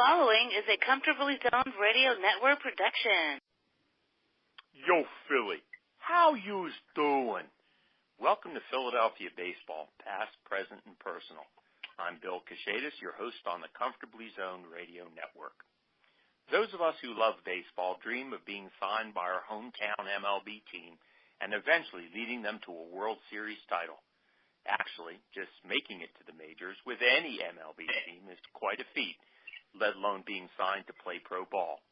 following is a Comfortably Zoned Radio Network production. Yo, Philly, how you's doing? Welcome to Philadelphia Baseball, past, present, and personal. I'm Bill Kashatus, your host on the Comfortably Zoned Radio Network. Those of us who love baseball dream of being signed by our hometown MLB team and eventually leading them to a World Series title. Actually, just making it to the majors with any MLB team is quite a feat, let alone being signed to play pro ball.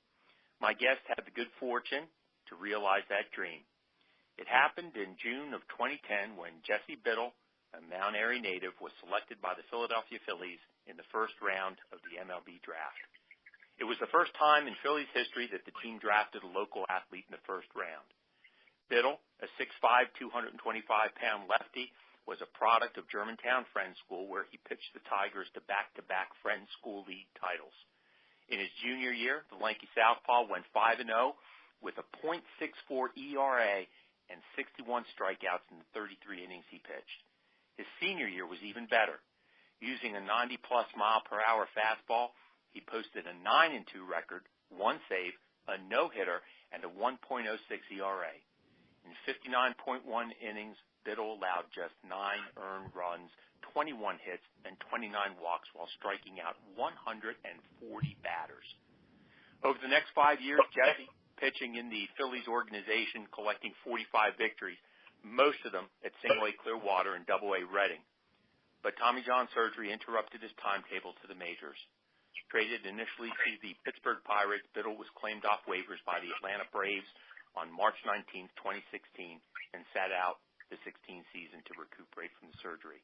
My guest had the good fortune to realize that dream. It happened in June of 2010 when Jesse Biddle, a Mount Airy native, was selected by the Philadelphia Phillies in the first round of the MLB draft. It was the first time in Phillies history that the team drafted a local athlete in the first round. Biddle, a 6'5", 225-pound lefty, was a product of Germantown Friends School, where he pitched the Tigers to back-to-back Friends School League titles. In his junior year, the lanky southpaw went 5-0 with a .64 ERA and 61 strikeouts in the 33 innings he pitched. His senior year was even better. Using a 90-plus mile-per-hour fastball, he posted a 9-2 record, 1 save, a no-hitter, and a 1.06 ERA. In 59.1 innings, Biddle allowed just 9 earned runs, 21 hits, and 29 walks while striking out 140 batters. Over the next 5 years, Jesse, pitching in the Phillies organization, collecting 45 victories, most of them at Single-A Clearwater and Double-A Reading. But Tommy John surgery interrupted his timetable to the majors. Traded initially to the Pittsburgh Pirates, Biddle was claimed off waivers by the Atlanta Braves on March 19, 2016, and sat out the 16 season to recuperate from the surgery.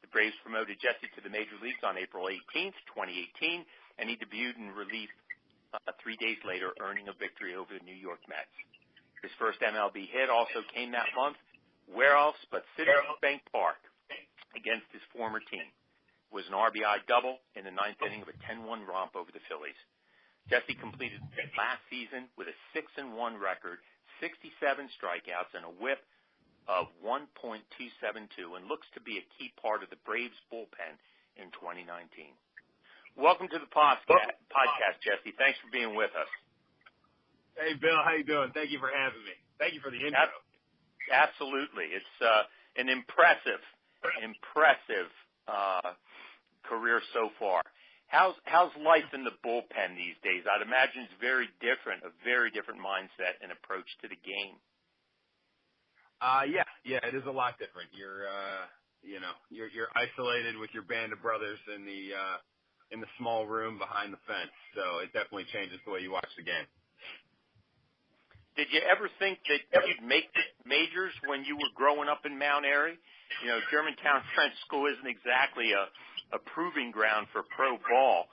The Braves promoted Jesse to the major leagues on April 18, 2018, and he debuted in relief 3 days later, earning a victory over the New York Mets. His first MLB hit also came that month, where else but Citizens Bank Park against his former team. It was an RBI double in the 9th inning of a 10-1 romp over the Phillies. Jesse completed last season with a 6-1 record, 67 strikeouts, and a whip of 1.272, and looks to be a key part of the Braves bullpen in 2019. Welcome to the podcast, Jesse. Thanks for being with us. Hey, Bill. How you doing? Thank you for having me. Thank you for the intro. Absolutely. It's an impressive career so far. How's life in the bullpen these days? I'd imagine it's very different, a very different mindset and approach to the game. Yeah, it is a lot different. You're isolated with your band of brothers in the small room behind the fence. So it definitely changes the way you watch the game. Did you ever think that you'd make the majors when you were growing up in Mount Airy? You know, Germantown Friends School isn't exactly a proving ground for pro ball.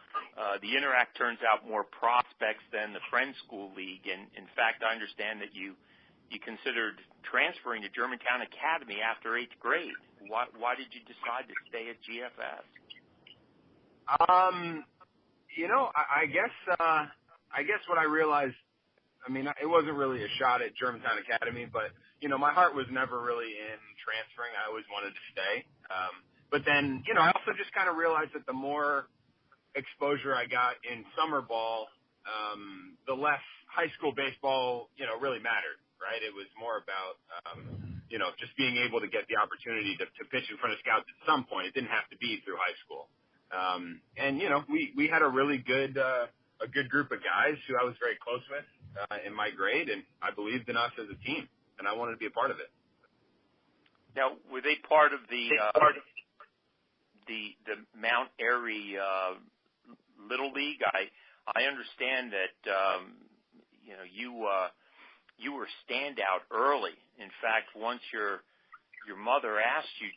The Interact turns out more prospects than the Friends School League. And in fact, I understand that you considered transferring to Germantown Academy after 8th grade. Why did you decide to stay at GFS? I guess what I realized, it wasn't really a shot at Germantown Academy, but, my heart was never really in transferring. I always wanted to stay. But then, I also just kind of realized that the more exposure I got in summer ball, the less high school baseball, really mattered, right? It was more about, just being able to get the opportunity to pitch in front of scouts at some point. It didn't have to be through high school. We had a really good group of guys who I was very close with in my grade, and I believed in us as a team, and I wanted to be a part of it. Now, were they part of the Mount Airy Little League? I understand that you were standout early. In fact, once your mother asked you,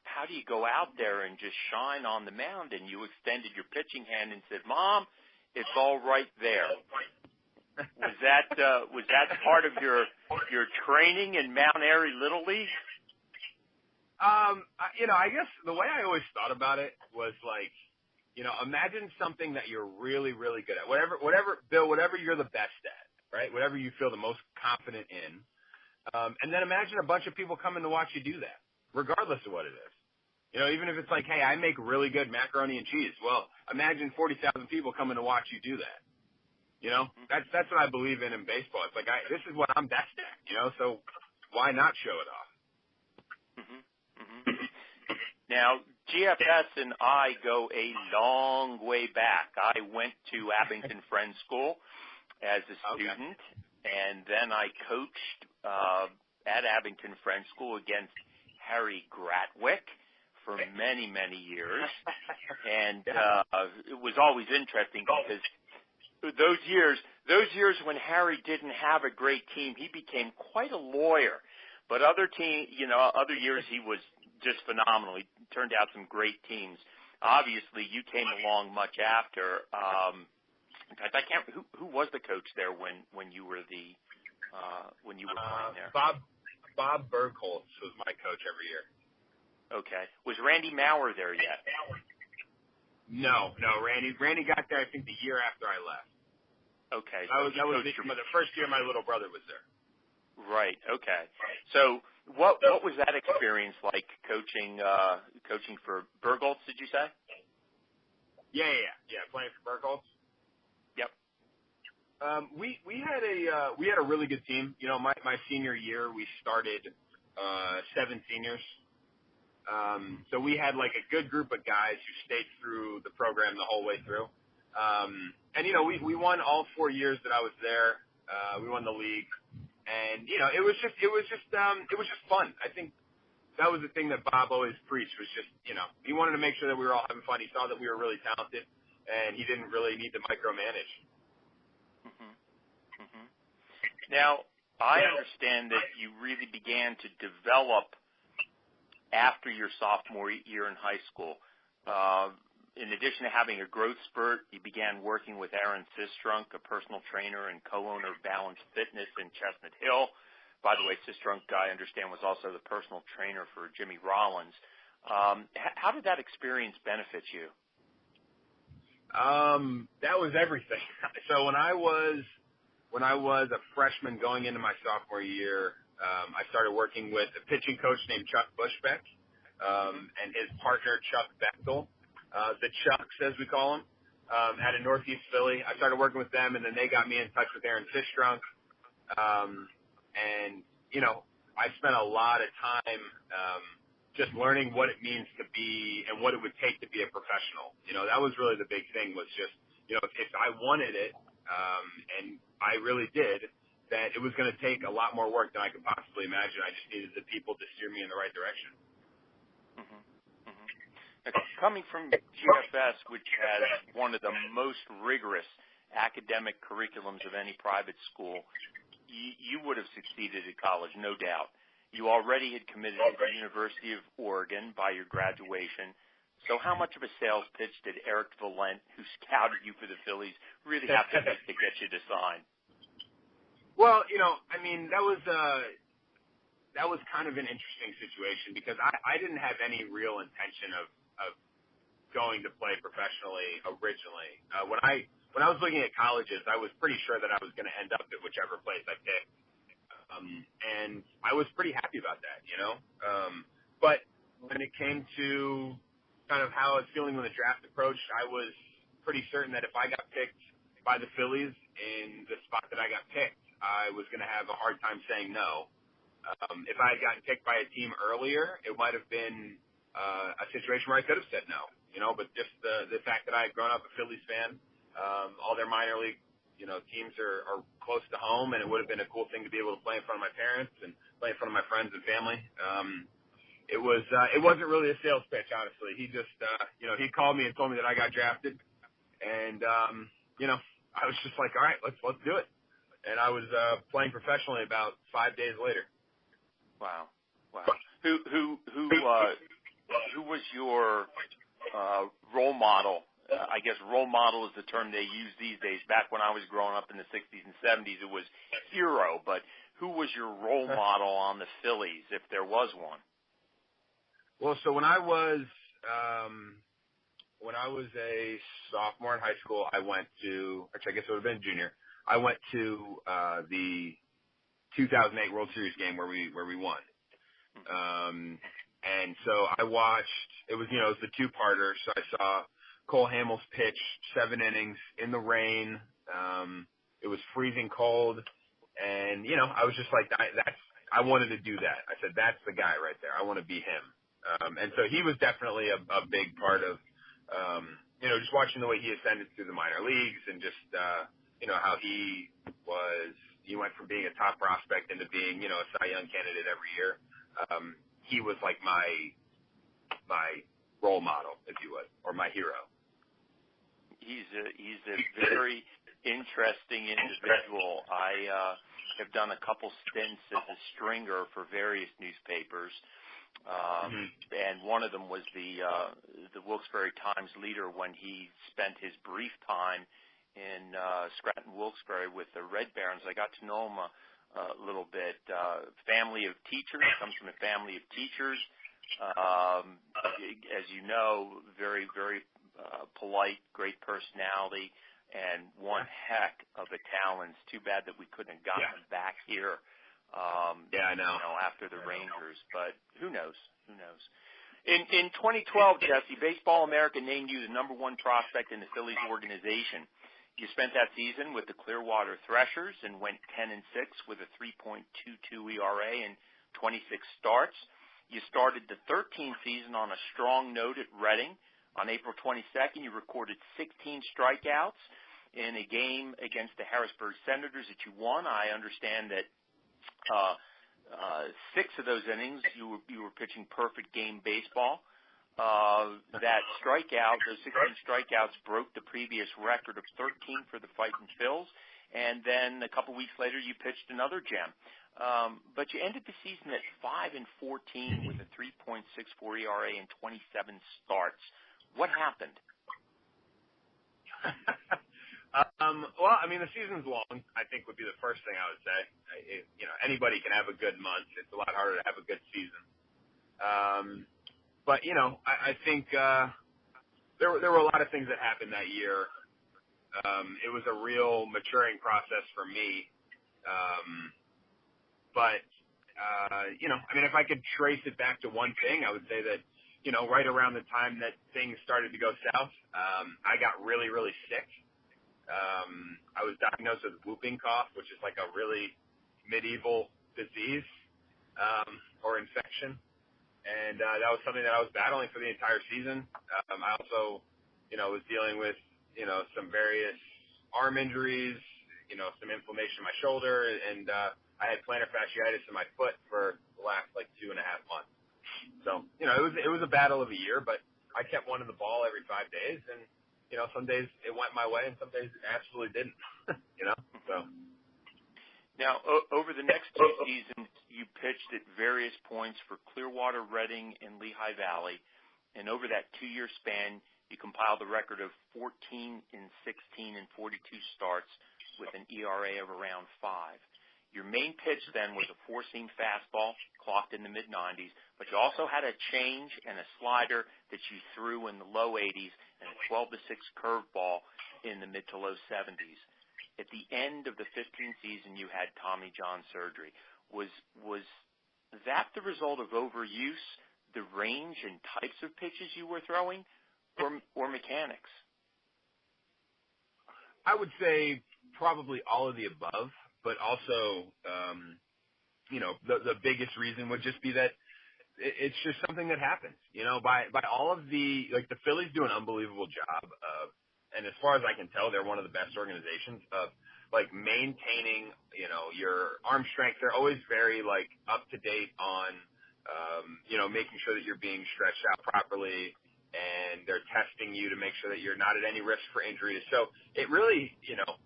how do you go out there and just shine on the mound? And you extended your pitching hand and said, "Mom, it's all right there." Was that part of your training in Mount Airy Little League? I guess the way I always thought about it was like, imagine something that you're really, really good at. Whatever you're the best at, right? Whatever you feel the most confident in. And then imagine a bunch of people coming to watch you do that, regardless of what it is. You know, even if it's like, hey, I make really good macaroni and cheese. Well, imagine 40,000 people coming to watch you do that. You know, that's what I believe in baseball. It's like, this is what I'm best at, you know, so why not show it off? Now, GFS and I go a long way back. I went to Abington Friends School as a student, and then I coached at Abington Friends School against Harry Gratwick for many, many years. And it was always interesting because those years when Harry didn't have a great team, he became quite a lawyer. But other years he was just phenomenal. He turned out some great teams. Obviously, you came along much after. In fact, I can't. Who was the coach there when you were playing there? Bob Bergholz was my coach every year. Okay. Was Randy Maurer there yet? No. Randy got there, I think, the year after I left. Okay. So that was the first year my little brother was there. Right. Okay. So what was that experience like coaching for Bergholz? Did you say? Yeah. Playing for Bergholz. Yep. We had a really good team. You know, my senior year we started 7 seniors. So we had like a good group of guys who stayed through the program the whole way through. And you know, we won all 4 years that I was there. We won the league. And you know, it was just fun. I think that was the thing that Bob always preached was just, you know, he wanted to make sure that we were all having fun. He saw that we were really talented, and he didn't really need to micromanage. Now, I understand that you really began to develop after your sophomore year in high school. In addition to having a growth spurt, you began working with Aaron Sistrunk, a personal trainer and co-owner of Balance Fitness in Chestnut Hill. By the way, Sistrunk, I understand, was also the personal trainer for Jimmy Rollins. How did that experience benefit you? That was everything. So when I was a freshman going into my sophomore year, I started working with a pitching coach named Chuck Bushbeck and his partner Chuck Bechtel. The Chucks, as we call them, out of Northeast Philly. I started working with them, and then they got me in touch with Aaron Sistrunk. And, you know, I spent a lot of time just learning what it means to be and what it would take to be a professional. You know, that was really the big thing was just, you know, if I wanted it, and I really did, that it was going to take a lot more work than I could possibly imagine. I just needed the people to steer me in the right direction. Coming from GFS, which has one of the most rigorous academic curriculums of any private school, you would have succeeded at college, no doubt. You already had committed to the University of Oregon by your graduation. So how much of a sales pitch did Eric Valent, who scouted you for the Phillies, really have to make to get you to sign? Well, you know, I mean, that was kind of an interesting situation because I didn't have any real intention of going to play professionally originally. When I was looking at colleges, I was pretty sure that I was going to end up at whichever place I picked. And I was pretty happy about that, you know. But when it came to kind of how I was feeling when the draft approached, I was pretty certain that if I got picked by the Phillies in the spot that I got picked, I was going to have a hard time saying no. If I had gotten picked by a team earlier, it might have been a situation where I could have said no, you know, but just the fact that I had grown up a Phillies fan, all their minor league, you know, teams are close to home, and it would have been a cool thing to be able to play in front of my parents and play in front of my friends and family. It wasn't really a sales pitch, honestly. He just, you know, he called me and told me that I got drafted, and, you know, I was just like, all right, let's do it. And I was playing professionally about 5 days later. Wow. Who was your role model? I guess role model is the term they use these days. Back when I was growing up in the 60s and 70s, it was hero. But who was your role model on the Phillies, if there was one? Well, so when I was a sophomore in high school, I went to, actually I guess it would have been junior. I went to the 2008 World Series game where we won. And so I watched, it was the two-parter, so I saw Cole Hamels pitch 7 innings in the rain. It was freezing cold, and, I was just like, I wanted to do that. I said, that's the guy right there. I want to be him. And so he was definitely a big part of, just watching the way he ascended through the minor leagues and just, how he went from being a top prospect into being, a Cy Young candidate every year. He was like my role model, if you would, or my hero. He's a very interesting individual. I have done a couple stints as a stringer for various newspapers, and one of them was the Wilkes-Barre Times Leader when he spent his brief time in Scranton, Wilkes-Barre with the Red Barons. I got to know him a little bit. Family of teachers, comes from a family of teachers. As you know, very, very polite, great personality, and one heck of a talent. It's too bad that we couldn't have gotten him back here. I know. After the Rangers, but who knows? In 2012, Jesse, Baseball America named you the #1 prospect in the Phillies organization. You spent that season with the Clearwater Threshers and went 10-6 with a 3.22 ERA and 26 starts. You started the 13th season on a strong note at Reading. On April 22nd, you recorded 16 strikeouts in a game against the Harrisburg Senators that you won. I understand that 6 of those innings you were pitching perfect game baseball. That strikeout, those 16 strikeouts, broke the previous record of 13 for the Fightin' Phils. And then a couple weeks later, you pitched another gem. But you ended the season at 5-14 with a 3.64 ERA and 27 starts. What happened? Well, the season's long, I think would be the first thing I would say. Anybody can have a good month. It's a lot harder to have a good season. But, I think there were a lot of things that happened that year. It was a real maturing process for me. But if I could trace it back to one thing, I would say that, right around the time that things started to go south, I got really, really sick. I was diagnosed with whooping cough, which is like a really medieval disease or infection. And that was something that I was battling for the entire season. I also, was dealing with, some various arm injuries, some inflammation in my shoulder, and I had plantar fasciitis in my foot for the last 2.5 months. So, it was a battle of a year, but I kept wanting the ball every 5 days, and some days it went my way, and some days it absolutely didn't. So. Now, over the next 2 seasons, you pitched at various points for Clearwater, Reading, and Lehigh Valley, and over that 2-year span, you compiled a record of 14-16 and 42 starts with an ERA of around 5. Your main pitch then was a 4-seam fastball, clocked in the mid-90s, but you also had a change and a slider that you threw in the low 80s and a 12-6 curveball in the mid to low 70s. At the end of the 15th season, you had Tommy John surgery. Was that the result of overuse, the range and types of pitches you were throwing, or mechanics? I would say probably all of the above, but also, the biggest reason would just be that it's just something that happens. By all of the Phillies do an unbelievable job of, and as far as I can tell, they're one of the best organizations of maintaining, your arm strength. They're always very up to date on, making sure that you're being stretched out properly, and they're testing you to make sure that you're not at any risk for injuries. So it really,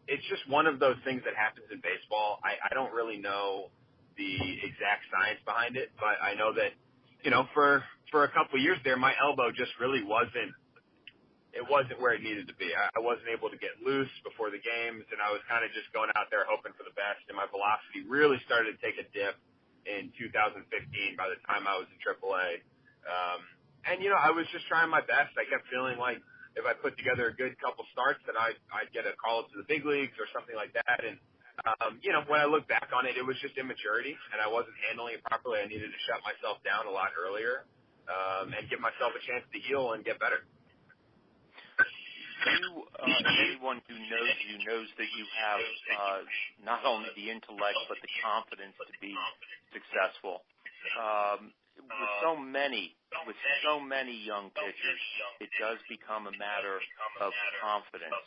it's just one of those things that happens in baseball. I don't really know the exact science behind it, but I know that, for a couple of years there, my elbow just really wasn't where it needed to be. I wasn't able to get loose before the games, and I was kind of just going out there hoping for the best, and my velocity really started to take a dip in 2015 by the time I was in AAA. And, I was just trying my best. I kept feeling like if I put together a good couple starts that I'd get a call to the big leagues or something like that. And, when I look back on it, it was just immaturity, and I wasn't handling it properly. I needed to shut myself down a lot earlier. and give myself a chance to heal and get better. You, anyone who knows you knows that you have not only the intellect but the confidence to be successful. With so many young pitchers, it does become a matter of confidence.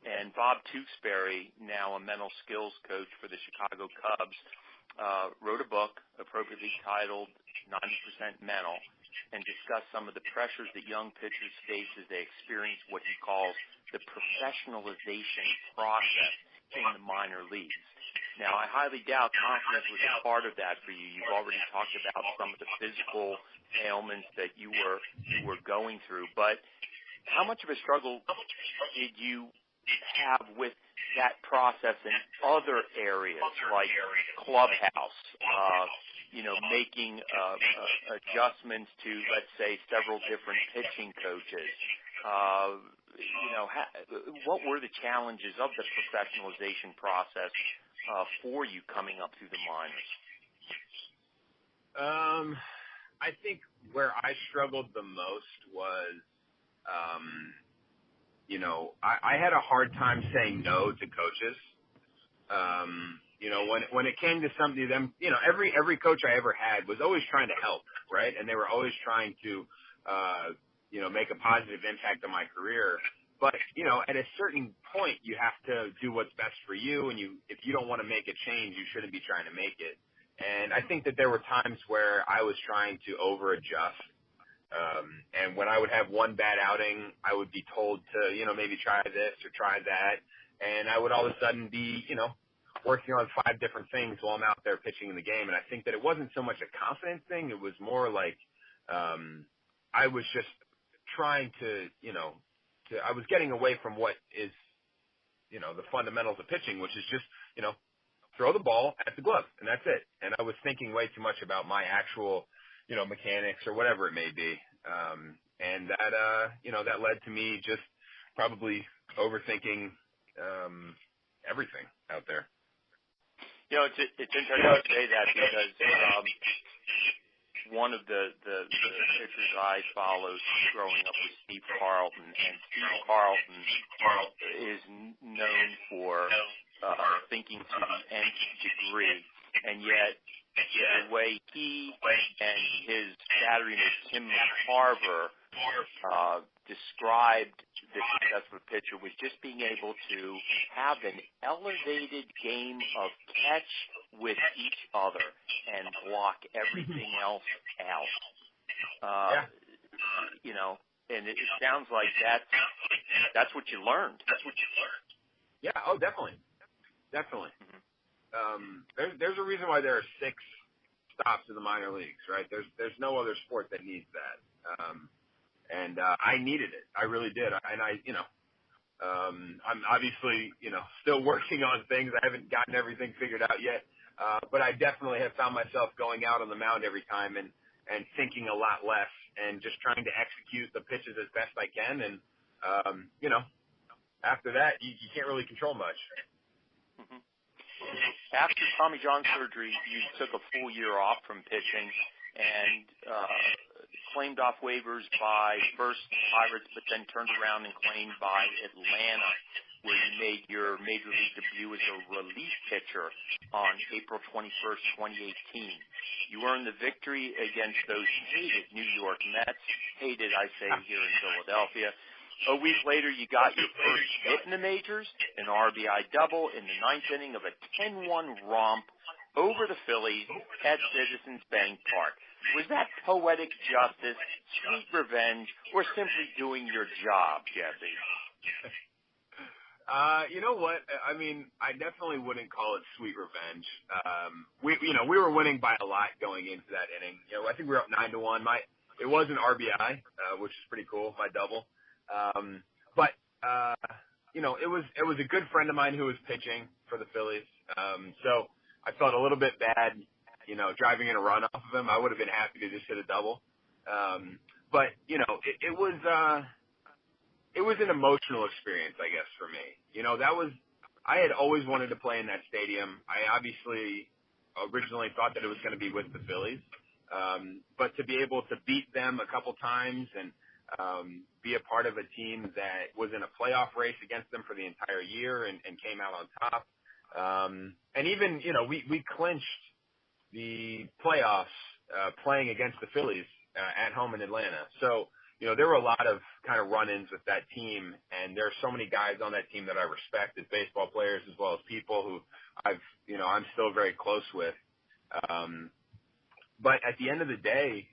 And Bob Tewksbury, now a mental skills coach for the Chicago Cubs, wrote a book appropriately titled 90% Mental, and discuss some of the pressures that young pitchers face as they experience what he calls the professionalization process in the minor leagues. Now, I highly doubt confidence was a part of that for you. You've already talked about some of the physical ailments that you were going through, but how much of a struggle did you have with that process in other areas like clubhouse, making adjustments to, let's say, several different pitching coaches? What were the challenges of the professionalization process for you coming up through the minors? I think where I struggled the most was, I had a hard time saying no to coaches. When it came to something to them, every coach I ever had was always trying to help, right? And they were always trying to, make a positive impact on my career. But, at a certain point, you have to do what's best for you. And if you don't want to make a change, you shouldn't be trying to make it. And I think that there were times where I was trying to over-adjust. And when I would have one bad outing, I would be told to, maybe try this or try that. And I would all of a sudden be, working on 5 different things while I'm out there pitching in the game. And I think that it wasn't so much a confidence thing. It was more like I was just trying to, I was getting away from what is, the fundamentals of pitching, which is just, throw the ball at the glove, and that's it. And I was thinking way too much about my actual, mechanics or whatever it may be. And that, that led to me just probably overthinking everything out there. It's interesting to say that because one of the pitchers I followed growing up was Steve Carlton, and Steve Carlton is known for thinking to the nth degree, and yet the way he and his battery mate Tim McCarver described the successful pitcher was just being able to have an elevated game of catch with each other and block everything else out. And it sounds like that's what you learned. Yeah. Oh, definitely. Mm-hmm. There's a reason why there are 6 stops in the minor leagues, right? There's no other sport that needs that. And I needed it. I really did. I'm obviously, still working on things. I haven't gotten everything figured out yet. But I definitely have found myself going out on the mound every time and thinking a lot less and just trying to execute the pitches as best I can. And, after that, you can't really control much. Mm-hmm. After Tommy John surgery, you took a full year off from pitching and claimed off waivers by first Pirates, but then turned around and claimed by Atlanta, where you made your major league debut as a relief pitcher on April 21st, 2018. You earned the victory against those hated New York Mets, hated, I say, here in Philadelphia. A week later, you got your first hit in the majors, an RBI double in the 9th inning of a 10-1 romp over the Phillies at Citizens Bank Park. Was that poetic justice, sweet revenge, or simply doing your job, Jesse? You know what? I mean, I definitely wouldn't call it sweet revenge. We were winning by a lot going into that inning. I think we were up 9-1. It was an RBI, which is pretty cool, my double. But it was a good friend of mine who was pitching for the Phillies. So I felt a little bit bad, driving in a run off of him. I would have been happy to just hit a double. But it was an emotional experience, I guess, for me. I had always wanted to play in that stadium. I obviously originally thought that it was going to be with the Phillies. But to be able to beat them a couple times and be a part of a team that was in a playoff race against them for the entire year and came out on top. And even, we clinched the playoffs playing against the Phillies at home in Atlanta. So, there were a lot of kind of run-ins with that team, and there are so many guys on that team that I respect as baseball players as well as people who I'm still very close with. But at the end of the day,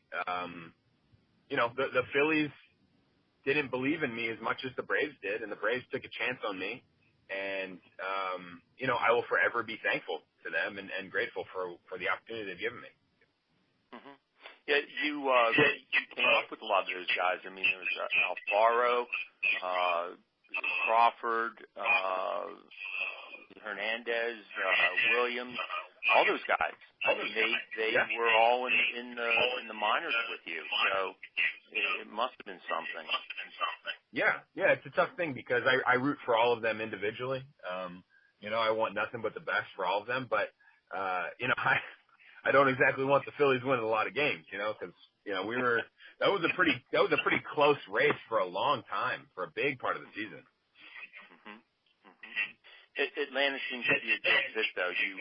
the Phillies didn't believe in me as much as the Braves did, and the Braves took a chance on me. And, I will forever be thankful to them and grateful for the opportunity they've given me. Mm-hmm. Yeah, you came up with a lot of those guys. I mean, there was Alfaro, Crawford, Hernandez, Williams, all those guys. I mean, they were all in the minors with you, so it must have been something. Yeah, it's a tough thing because I root for all of them individually. I want nothing but the best for all of them, but I don't exactly want the Phillies winning a lot of games, because that was a pretty close race for a long time, for a big part of the season. Mm-hmm. Mm-hmm. Atlanta seems to be a good fit, though. You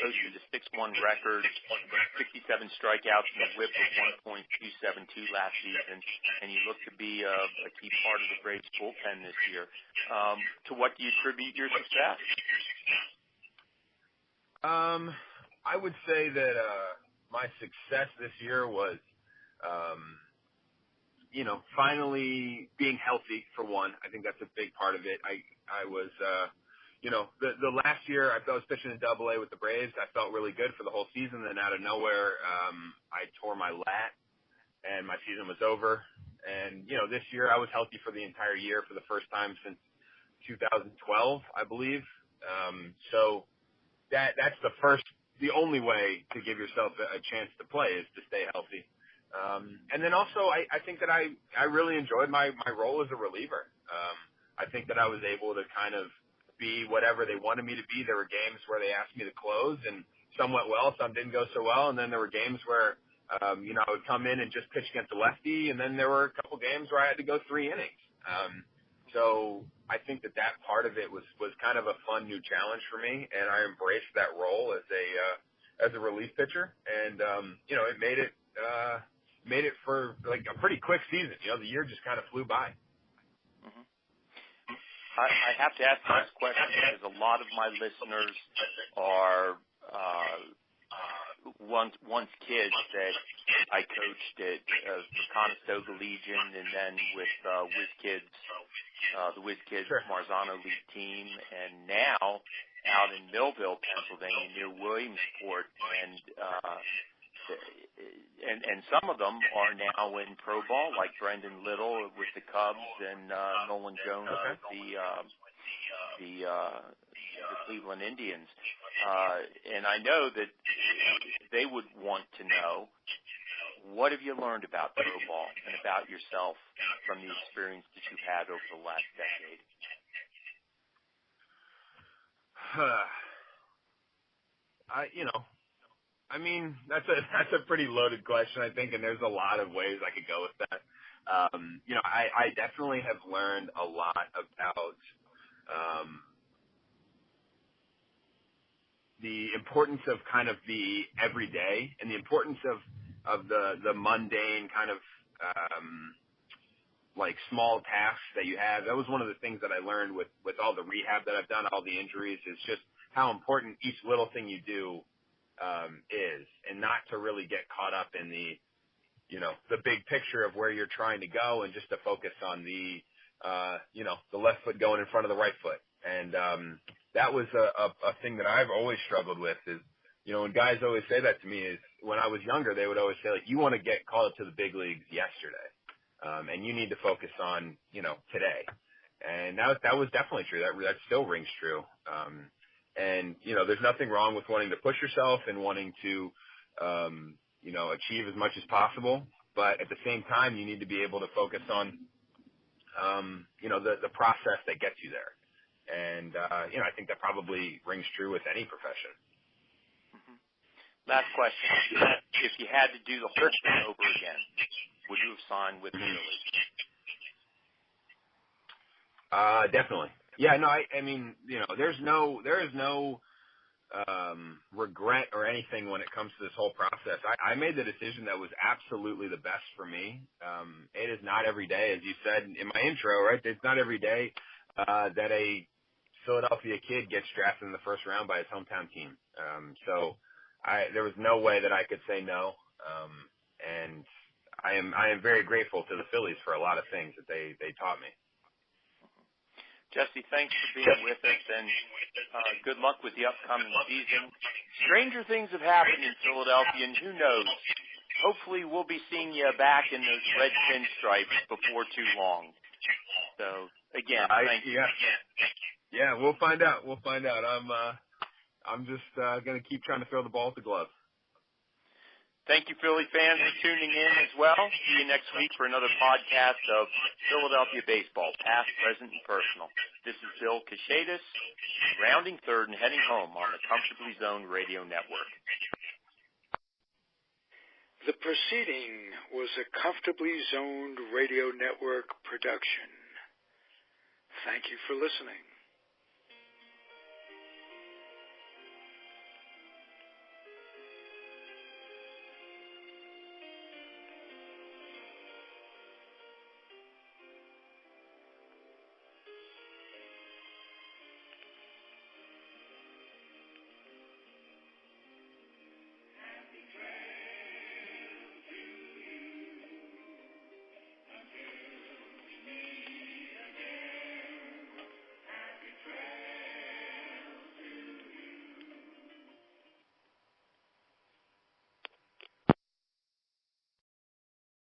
posted a 6-1 record, 67 strikeouts, and a whip of 1.272 last season, and you look to be a key part of the Braves bullpen this year. To what do you attribute your success? I would say that my success this year was, finally being healthy, for one. I think that's a big part of it. I was, the last year I was pitching in Double-A with the Braves. I felt really good for the whole season. Then out of nowhere, I tore my lat, and my season was over. And, this year I was healthy for the entire year for the first time since 2012, I believe. So that's the only way to give yourself a chance to play is to stay healthy. And then also I think that I really enjoyed my role as a reliever. I think that I was able to kind of be whatever they wanted me to be. There were games where they asked me to close, and some went well, some didn't go so well. And then there were games where, I would come in and just pitch against a lefty, and then there were a couple games where I had to go 3 innings. So I think that part of it was kind of a fun new challenge for me, and I embraced that role as a relief pitcher, and it made it for like a pretty quick season. The year just kind of flew by. Mm-hmm. I have to ask this question because a lot of my listeners are once kids that I coached at the Conestoga Legion, and then with Whiz Kids, the Whiz Kids Marzano League team, and now out in Millville, Pennsylvania, near Williamsport, and some of them are now in pro ball, like Brendan Little with the Cubs and Nolan Jones with the Cleveland Indians. And I know that they would want to know, what have you learned about pro ball and about yourself from the experience that you've had over the last decade? That's a pretty loaded question, I think, and there's a lot of ways I could go with that. I definitely have learned a lot about the importance of kind of the everyday and the importance of the mundane kind of like small tasks that you have. That was one of the things that I learned with all the rehab that I've done, all the injuries, is just how important each little thing you do is, and not to really get caught up in the big picture of where you're trying to go, and just to focus on the left foot going in front of the right foot. And that was a thing that I've always struggled with is, when guys always say that to me, is when I was younger, they would always say, like, you want to get called up to the big leagues yesterday, and you need to focus on, today. And that was definitely true. That still rings true. And, there's nothing wrong with wanting to push yourself and wanting to, achieve as much as possible. But at the same time, you need to be able to focus on, the process that gets you there. And, I think that probably rings true with any profession. Mm-hmm. Last question. If you had to do the whole thing over again, would you have signed with the Phillies? Definitely. Yeah, no, I mean, there is no regret or anything when it comes to this whole process. I made the decision that was absolutely the best for me. It is not every day, as you said in my intro, right? It's not every day that a Philadelphia kid gets drafted in the first round by his hometown team. So there was no way that I could say no. And I am very grateful to the Phillies for a lot of things that they taught me. Jesse, thanks for being with us, and good luck with the upcoming season. Stranger things have happened in Philadelphia, and who knows? Hopefully we'll be seeing you back in those red pinstripes before too long. So, again, thank you. Yeah, we'll find out. I'm just going to keep trying to throw the ball at the glove. Thank you, Philly fans, for tuning in as well. See you next week for another podcast of Philadelphia baseball, past, present, and personal. This is Bill Kashatus, rounding third and heading home on the Comfortably Zoned Radio Network. The proceeding was a Comfortably Zoned Radio Network production. Thank you for listening.